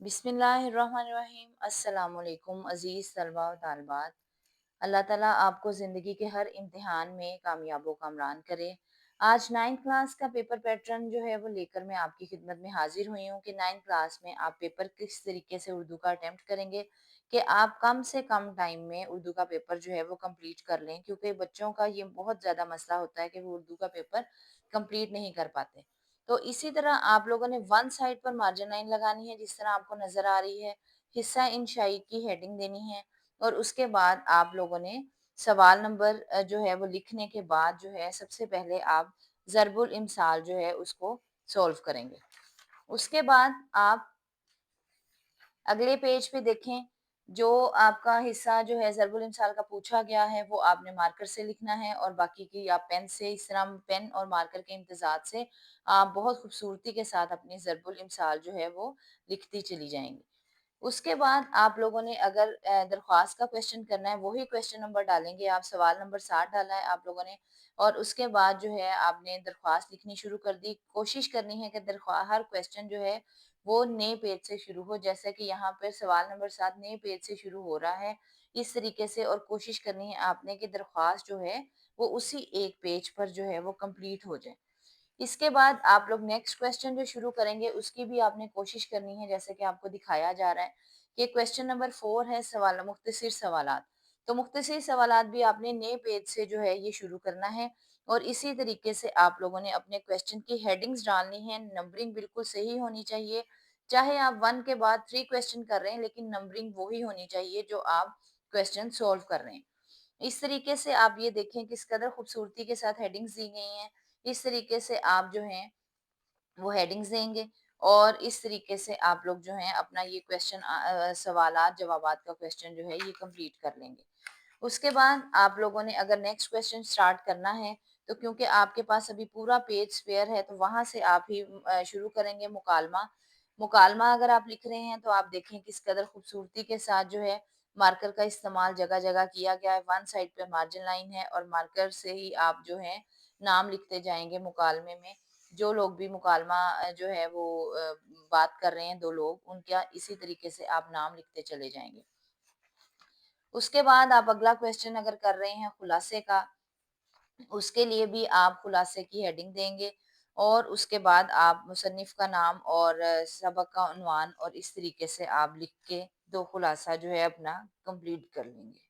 बिस्मिल्लाहिर्रहमानिर्रहीम। अस्सलाम वालेकुम अज़ीज़ तलबा व तालिबात। अल्लाह ताला आपको ज़िंदगी के हर इम्तिहान में कामयाब व कामरान करे। आज 9th क्लास का पेपर पैटर्न जो है वो लेकर मैं आपकी खिदमत में हाजिर हुई हूँ कि 9th क्लास में आप पेपर किस तरीके से उर्दू का अटेम्प्ट करेंगे कि आप कम से कम टाइम में उर्दू का पेपर जो है वो कंप्लीट कर लें, क्योंकि बच्चों का ये बहुत ज़्यादा मसला होता है कि वो उर्दू का पेपर कंप्लीट नहीं कर पाते। तो इसी तरह आप लोगों ने वन साइड पर मार्जिन लाइन लगानी है, जिस तरह आपको नज़र आ रही है। हिस्सा इंशाई की हेडिंग देनी है और उसके बाद आप लोगों ने सवाल नंबर जो है वो लिखने के बाद जो है सबसे पहले आप ज़रबुल इमसाल जो है उसको सॉल्व करेंगे। उसके बाद आप अगले पेज पे देखें, जो आपका हिस्सा जो है ज़रबुल इमसाल का पूछा गया है वो आपने मार्कर से लिखना है और बाकी की आप पेन से, इस तरह पेन और मार्कर के इम्तज़ाज से आप बहुत खूबसूरती के साथ अपनी ज़रबुल इमसाल जो है वो लिखती चली जाएंगी। उसके बाद आप लोगों ने अगर दरख्वास्त का क्वेश्चन करना है, वही क्वेश्चन नंबर डालेंगे आप, सवाल नंबर 60 डाला है आप लोगों ने और उसके बाद जो है आपने दरख्वास्त लिखनी शुरू कर दी। कोशिश करनी है कि हर क्वेश्चन जो है वो नए पेज से शुरू हो, जैसे कि यहाँ पर सवाल नंबर 7 नए पेज से शुरू हो रहा है, इस तरीके से। और कोशिश करनी है आपने कि दरख्वास्त जो है वो उसी एक पेज पर जो है वो कंप्लीट हो जाए। इसके बाद आप लोग नेक्स्ट क्वेश्चन जो शुरू करेंगे उसकी भी आपने कोशिश करनी है, जैसे कि आपको दिखाया जा रहा है कि क्वेश्चन नंबर 4 है सवाल मुख्तसर सवालात। तो मुख्तसर सवालात भी आपने नए पेज से जो है ये शुरू करना है और इसी तरीके से आप लोगों ने अपने क्वेश्चन की हेडिंग्स डालनी है। नंबरिंग बिल्कुल सही होनी चाहिए, चाहे आप 1 के बाद 3 क्वेश्चन कर रहे हैं लेकिन नंबरिंग वही होनी चाहिए जो आप क्वेश्चन सॉल्व कर रहे हैं। इस तरीके से आप ये देखें किस कदर खूबसूरती के साथ हेडिंग्स दी गई हैं। इस तरीके से आप जो हैं वो हेडिंग्स देंगे और इस तरीके से आप लोग जो हैं अपना ये क्वेश्चन सवालात जवाबात का क्वेश्चन जो है ये कंप्लीट कर लेंगे। उसके बाद आप लोगों ने अगर नेक्स्ट क्वेश्चन स्टार्ट करना है तो क्योंकि आपके पास अभी पूरा पेज स्पेयर है तो वहां से आप ही शुरू करेंगे मुकालमा। मुकालमा अगर आप लिख रहे हैं तो आप देखें किस कदर खूबसूरती के साथ जो है मार्कर का इस्तेमाल जगह जगह किया गया है। वन साइड पे मार्जिन लाइन है और मार्कर से ही आप जो है नाम लिखते जाएंगे मुकालमे में। जो लोग भी मुकालमा जो है वो बात कर रहे हैं, दो लोग, उनका इसी तरीके से आप नाम लिखते चले जाएंगे। उसके बाद आप अगला क्वेश्चन अगर कर रहे हैं खुलासे का, उसके लिए भी आप खुलासे की हेडिंग देंगे और उसके बाद आप मुसन्निफ का नाम और सबक का उन्वान और इस तरीके से आप लिख के दो खुलासा जो है अपना कंप्लीट कर लेंगे।